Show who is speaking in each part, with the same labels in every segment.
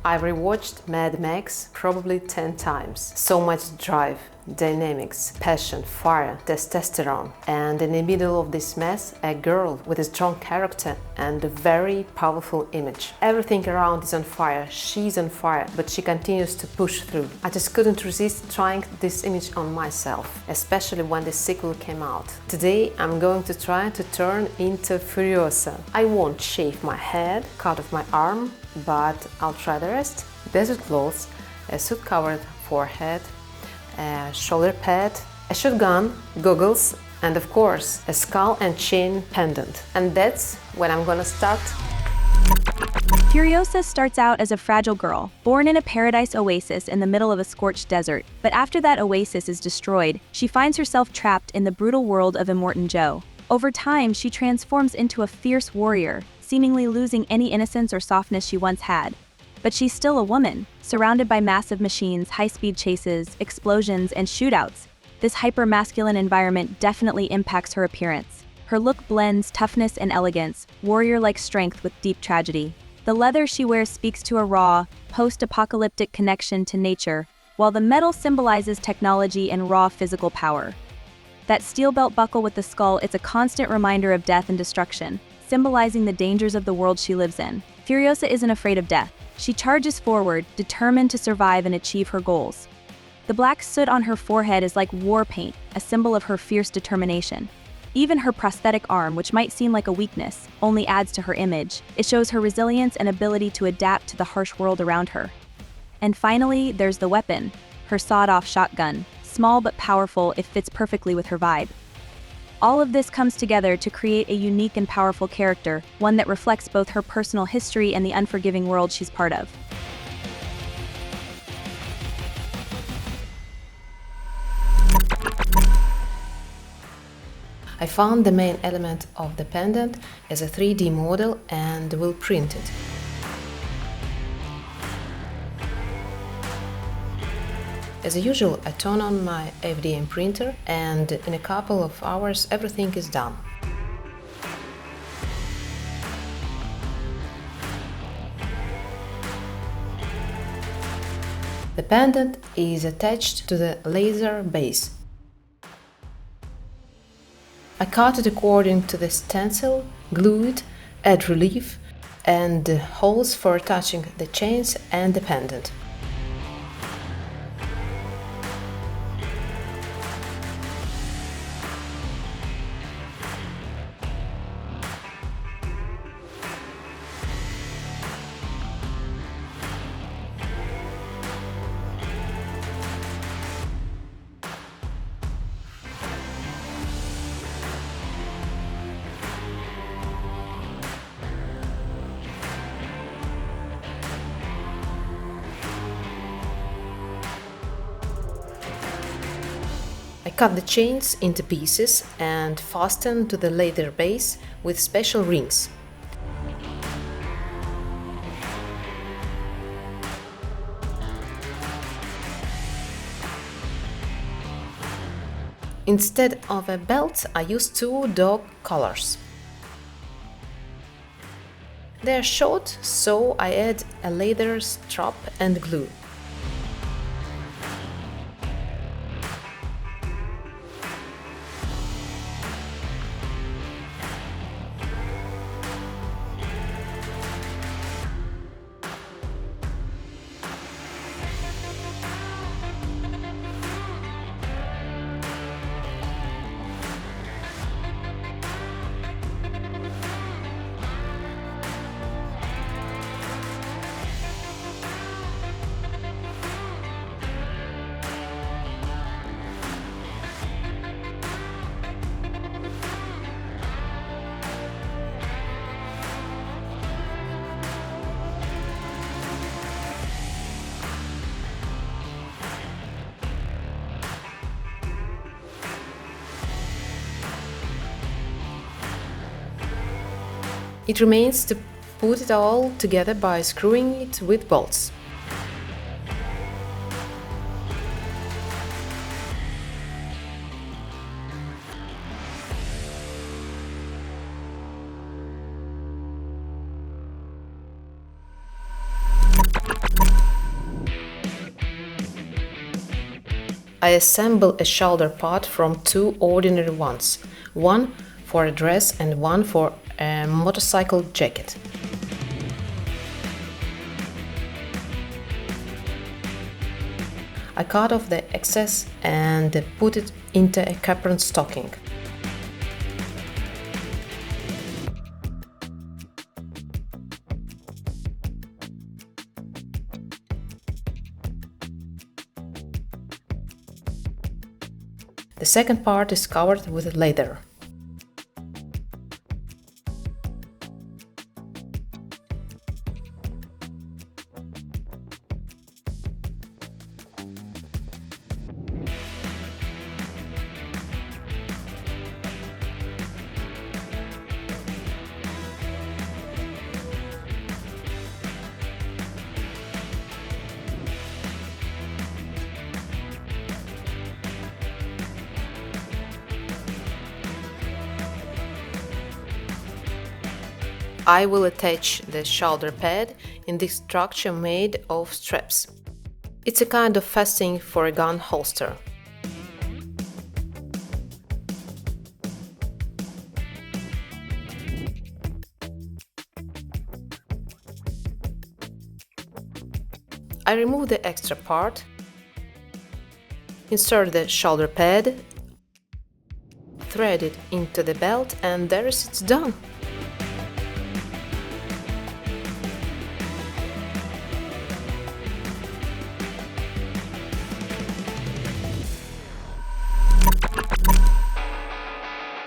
Speaker 1: I rewatched Mad Max probably 10 times. So much drive, dynamics, passion, fire, testosterone. And in the middle of this mess, a girl with a strong character and a very powerful image. Everything around is on fire, she's on fire, but she continues to push through. I just couldn't resist trying this image on myself, especially when the sequel came out. Today I'm going to try to turn into Furiosa. I won't shave my head, cut off my arm, but I'll try the rest. Desert clothes, a soot-covered forehead, a shoulder pad, a shotgun, goggles, and of course a skull and chain pendant. And that's when I'm gonna start.
Speaker 2: Furiosa starts out as a fragile girl, born in a paradise oasis in the middle of a scorched desert. But after that oasis is destroyed, she finds herself trapped in the brutal world of Immortan Joe. Over time, she transforms into a fierce warrior, seemingly losing any innocence or softness she once had. But she's still a woman, surrounded by massive machines, high-speed chases, explosions, and shootouts. This hyper-masculine environment definitely impacts her appearance. Her look blends toughness and elegance, warrior-like strength with deep tragedy. The leather she wears speaks to a raw, post-apocalyptic connection to nature, while the metal symbolizes technology and raw physical power. That steel belt buckle with the skull is a constant reminder of death and destruction, symbolizing the dangers of the world she lives in. Furiosa isn't afraid of death. She charges forward, determined to survive and achieve her goals. The black soot on her forehead is like war paint, a symbol of her fierce determination. Even her prosthetic arm, which might seem like a weakness, only adds to her image. It shows her resilience and ability to adapt to the harsh world around her. And finally, there's the weapon, her sawed-off shotgun. Small but powerful, it fits perfectly with her vibe. All of this comes together to create a unique and powerful character, one that reflects both her personal history and the unforgiving world she's part of.
Speaker 1: I found the main element of the pendant as a 3D model and will print it. As usual, I turn on my FDM printer and in a couple of hours everything is done. The pendant is attached to the laser base. I cut it according to the stencil, glue it, add relief and holes for attaching the chains and the pendant. I cut the chains into pieces and fasten to the leather base with special rings. Instead of a belt, I used two dog collars. They are short, so I add a leather strap and glue. It remains to put it all together by screwing it with bolts. I assemble a shoulder part from two ordinary ones, one for a dress and one for a motorcycle jacket. I cut off the excess and put it into a capron stocking. The second part is covered with leather. I will attach the shoulder pad in this structure made of straps. It's a kind of fastening for a gun holster. I remove the extra part, insert the shoulder pad, thread it into the belt, and there it's done.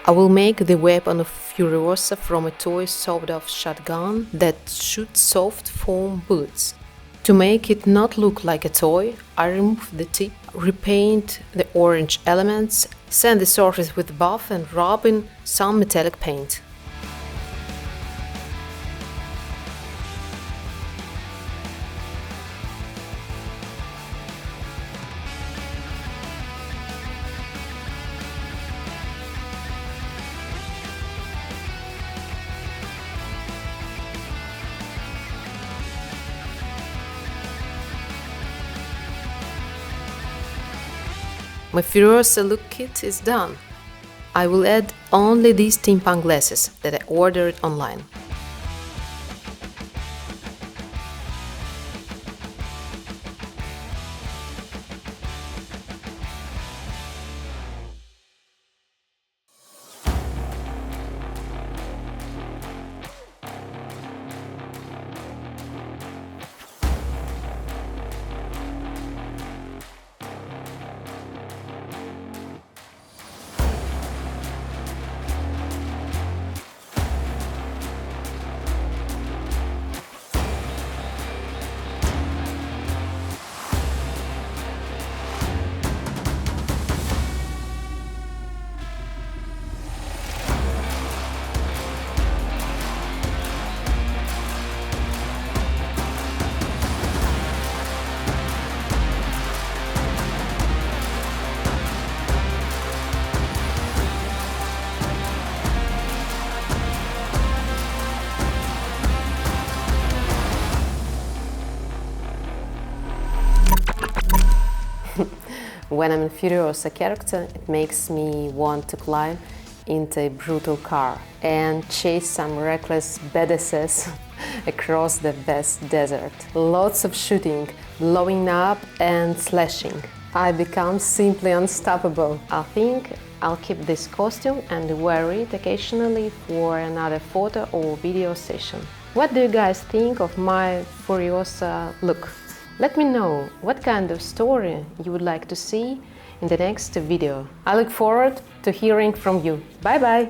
Speaker 1: I will make the weapon of Furiosa from a toy sawed-off shotgun that shoots soft foam bullets. To make it not look like a toy, I remove the tip, repaint the orange elements, sand the surface with buff and rub in some metallic paint. My Furiosa look kit is done. I will add only these steampunk glasses that I ordered online. When I'm a Furiosa character, it makes me want to climb into a brutal car and chase some reckless badasses across the vast desert. Lots of shooting, blowing up and slashing. I become simply unstoppable. I think I'll keep this costume and wear it occasionally for another photo or video session. What do you guys think of my Furiosa look? Let me know what kind of story you would like to see in the next video. I look forward to hearing from you. Bye bye!